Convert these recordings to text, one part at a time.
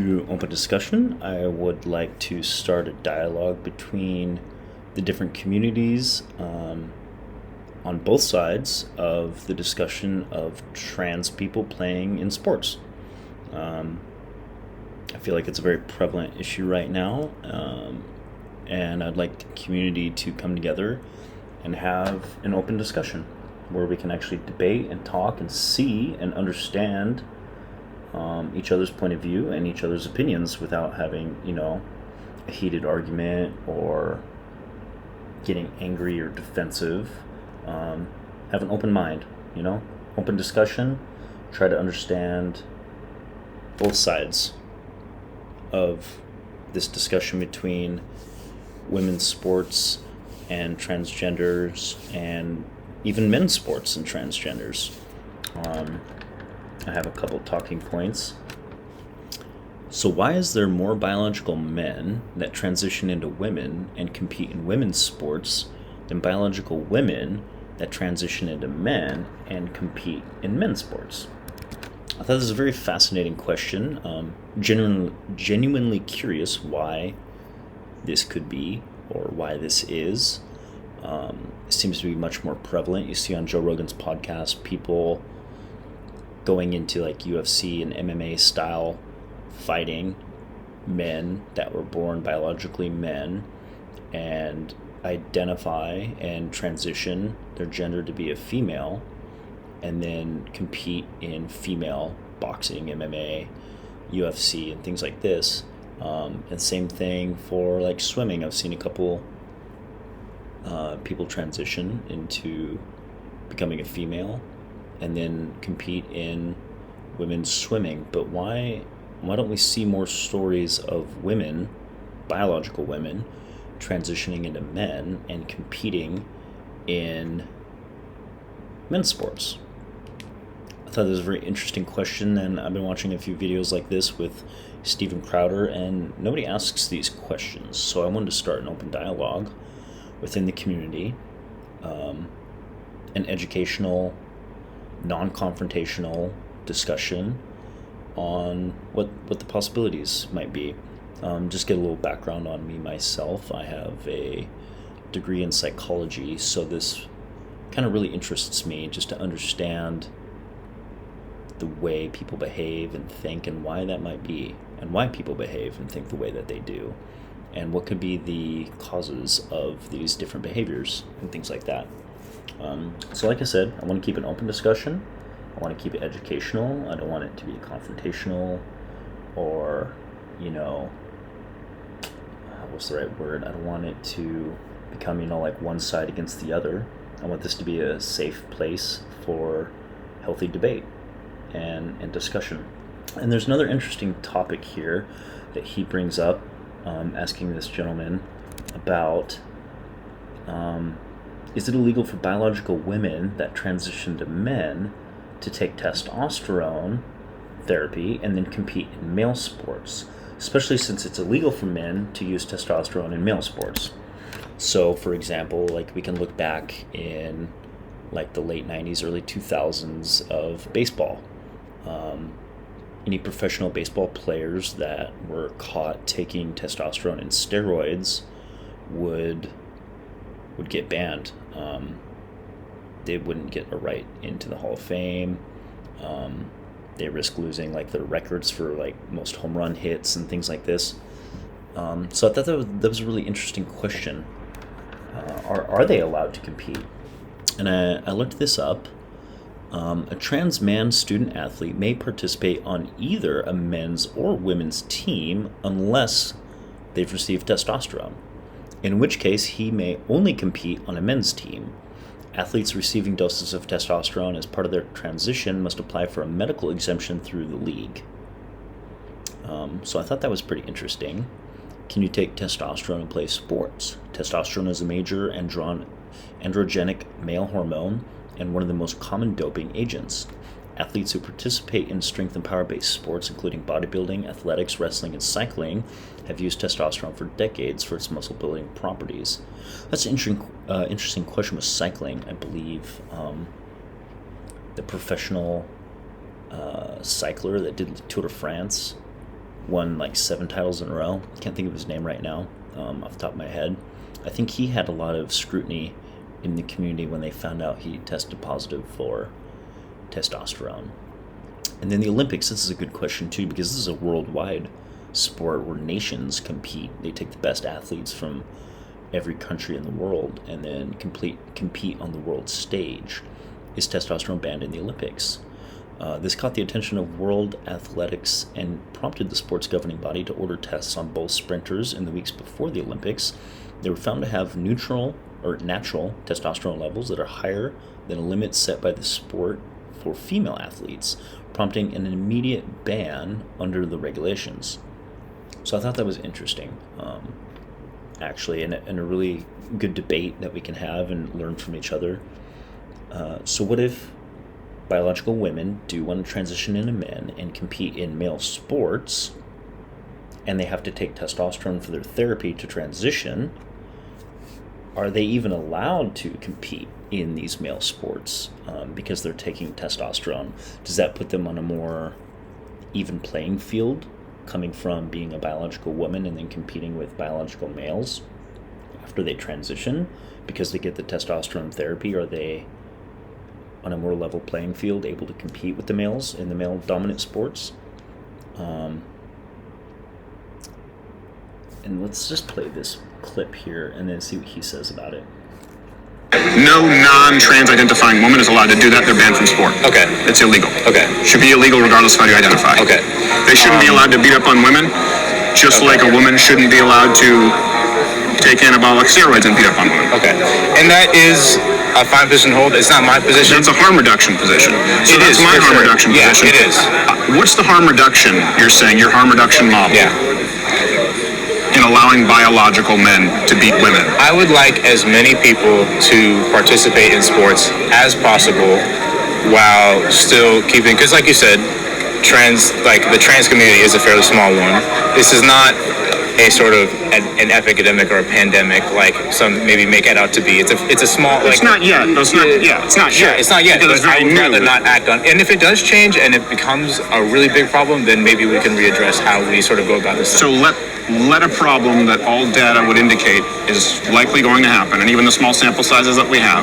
Open discussion. I would like to start a dialogue between the different communities on both sides of the discussion of trans people playing in sports. Um, I feel like it's a very prevalent issue right now, and I'd like the community to come together and have an open discussion where we can actually debate and talk and see and understand each other's point of view and each other's opinions without having, a heated argument or getting angry or defensive. Have an open mind, open discussion, try to understand both sides of this discussion between women's sports and transgenders and even men's sports and transgenders. I have a couple talking points. So why is there more biological men that transition into women and compete in women's sports than biological women that transition into men and compete in men's sports? I thought this was a very fascinating question. Genuinely curious why this could be or why this is. It seems to be much more prevalent. You see on Joe Rogan's podcast people going into like UFC and MMA style fighting men that were born biologically men and identify and transition their gender to be a female and then compete in female boxing, MMA, UFC, and things like this. And same thing for like swimming. I've seen a couple people transition into becoming a female and then compete in women's swimming. But why don't we see more stories of women, biological women, transitioning into men and competing in men's sports? I thought this was a very interesting question, and I've been watching a few videos like this with Steven Crowder, and nobody asks these questions. So I wanted to start an open dialogue within the community, an educational, non-confrontational discussion on what the possibilities might be. Just get a little background on me myself. I have a degree in psychology, so this kind of really interests me just to understand the way people behave and think and why that might be, and why people behave and think the way that they do, and what could be the causes of these different behaviors and things like that. So like I said, I want to keep an open discussion. I want to keep it educational. I don't want it to be confrontational or, what's the right word? I don't want it to become, like one side against the other. I want this to be a safe place for healthy debate and discussion. And there's another interesting topic here that he brings up, asking this gentleman about, is it illegal for biological women that transition to men to take testosterone therapy and then compete in male sports, especially since it's illegal for men to use testosterone in male sports? So, for example, like we can look back in like the late 90s, early 2000s of baseball. Any professional baseball players that were caught taking testosterone and steroids would get banned. They wouldn't get a right into the Hall of Fame. They risk losing like their records for like most home run hits and things like this. So I thought that was a really interesting question. Are they allowed to compete? And I looked this up. A trans man student athlete may participate on either a men's or women's team unless they've received testosterone, in which case he may only compete on a men's team. Athletes receiving doses of testosterone as part of their transition must apply for a medical exemption through the league. So I thought that was pretty interesting. Can you take testosterone and play sports? Testosterone is a major androgenic male hormone and one of the most common doping agents. Athletes who participate in strength and power-based sports, including bodybuilding, athletics, wrestling, and cycling, have used testosterone for decades for its muscle-building properties. That's an interesting question with cycling. I believe the professional cycler that did the Tour de France won like 7 titles in a row. Can't think of his name right now, off the top of my head. I think he had a lot of scrutiny in the community when they found out he tested positive for testosterone. And then the Olympics, this is a good question too, because this is a worldwide sport where nations compete. They take the best athletes from every country in the world and then compete on the world stage. Is testosterone banned in the Olympics? This caught the attention of World Athletics and prompted the sport's governing body to order tests on both sprinters in the weeks before the Olympics. They were found to have neutral or natural testosterone levels that are higher than a limit set by the sport for female athletes, prompting an immediate ban under the regulations. So I thought that was interesting, actually, and a really good debate that we can have and learn from each other. So what if biological women do want to transition into men and compete in male sports, and they have to take testosterone for their therapy to transition? Are they even allowed to compete in these male sports because they're taking testosterone? Does that put them on a more even playing field, coming from being a biological woman and then competing with biological males after they transition because they get the testosterone therapy? Are they on a more level playing field, able to compete with the males in the male dominant sports? And let's just play this clip here and then see what he says about it. No non-trans identifying woman is allowed to do that. They're banned from sport. Okay. It's illegal. Okay. Should be illegal regardless of how you identify. Okay. They shouldn't be allowed to beat up on women, just like a woman shouldn't be allowed to take anabolic steroids and beat up on women. Okay. And that is a fine position to hold. It's not my position. That's a harm reduction position. So It that's is, my for harm sure. reduction Yeah, position. it is. What's the harm reduction you're saying, your harm reduction model? Yeah. In allowing biological men to beat women? I would like as many people to participate in sports as possible while still keeping, because like you said, the trans community is a fairly small one. This is not a sort of an epidemic or a pandemic like some maybe make it out to be. It's a small. It's not yet. It's not yet. It's not yet. Because it's But I very would rather new. not act on. And if it does change and it becomes a really big problem, then maybe we can readdress how we sort of go about this. So let a problem that all data would indicate is likely going to happen, and even the small sample sizes that we have,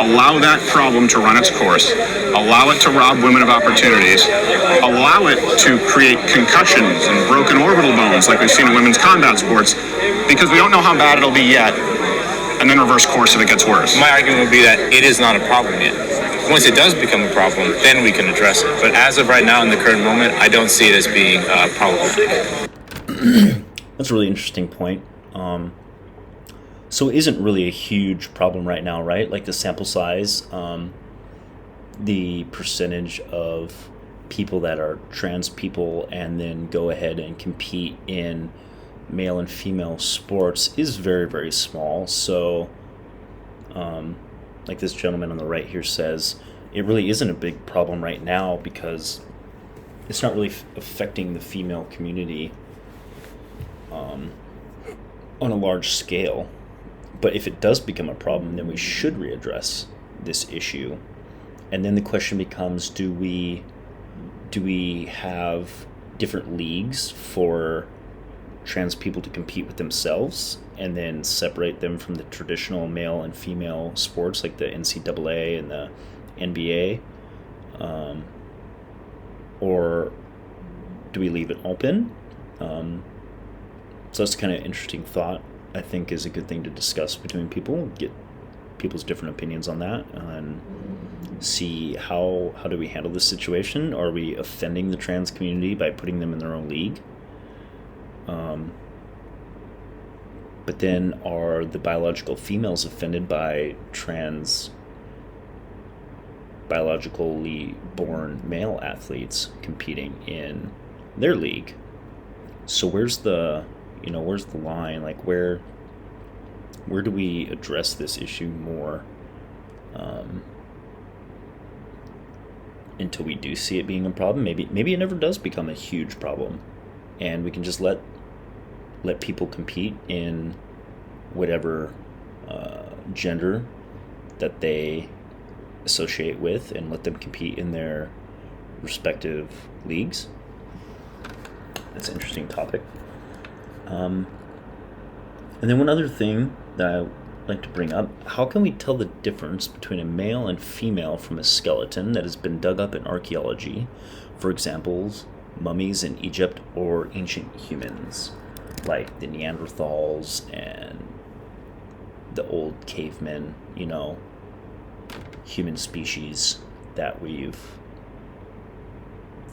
allow that problem to run its course, allow it to rob women of opportunities, allow it to create concussions and broken orbital bones like we've seen in women's combat sports, because we don't know how bad it'll be yet, and then reverse course if it gets worse. My argument would be that it is not a problem yet. Once it does become a problem, then we can address it. But as of right now, in the current moment, I don't see it as being problematic. That's a really interesting point. So it isn't really a huge problem right now, right? Like the sample size, the percentage of people that are trans people and then go ahead and compete in male and female sports is very, very small. So, like this gentleman on the right here says, it really isn't a big problem right now because it's not really affecting the female community on a large scale. But if it does become a problem, then we should readdress this issue. And then the question becomes, do we have different leagues for trans people to compete with themselves and then separate them from the traditional male and female sports like the NCAA and the NBA? Or do we leave it open? So that's kind of an interesting thought. I think is a good thing to discuss between people, get people's different opinions on that, and see how do we handle this situation. Are we offending the trans community by putting them in their own league? But then are the biological females offended by trans biologically born male athletes competing in their league? So where's the line? Like where do we address this issue more until we do see it being a problem? Maybe it never does become a huge problem, and we can just let people compete in whatever gender that they associate with, and let them compete in their respective leagues. That's an interesting topic. And then one other thing that I like to bring up, how can we tell the difference between a male and female from a skeleton that has been dug up in archaeology? For examples, mummies in Egypt or ancient humans, like the Neanderthals and the old cavemen, human species that we've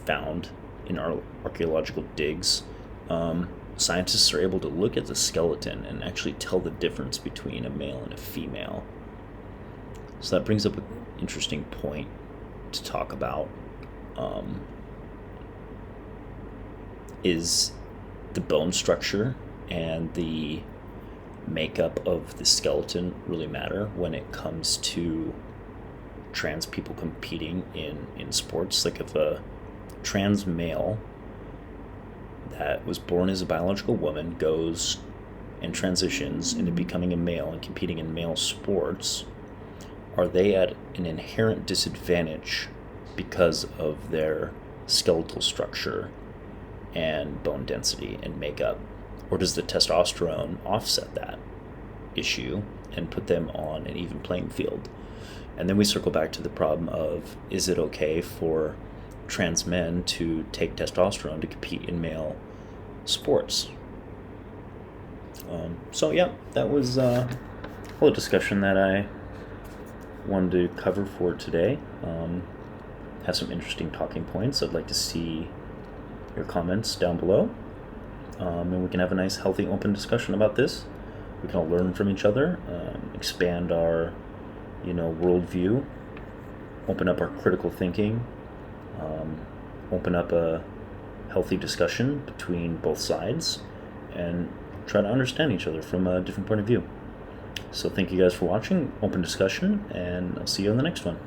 found in our archaeological digs. Scientists are able to look at the skeleton and actually tell the difference between a male and a female. So that brings up an interesting point to talk about. Is the bone structure and the makeup of the skeleton really matter when it comes to trans people competing in sports? Like if a trans male that was born as a biological woman goes and transitions into becoming a male and competing in male sports, are they at an inherent disadvantage because of their skeletal structure and bone density and makeup? Or does the testosterone offset that issue and put them on an even playing field? And then we circle back to the problem of, is it okay for trans men to take testosterone to compete in male sports? That was a little discussion that I wanted to cover for today. Have some interesting talking points. I'd like to see your comments down below, and we can have a nice, healthy, open discussion about this. We can all learn from each other, expand our, worldview, open up our critical thinking, open up a healthy discussion between both sides, and try to understand each other from a different point of view. So thank you guys for watching, open discussion, and I'll see you on the next one.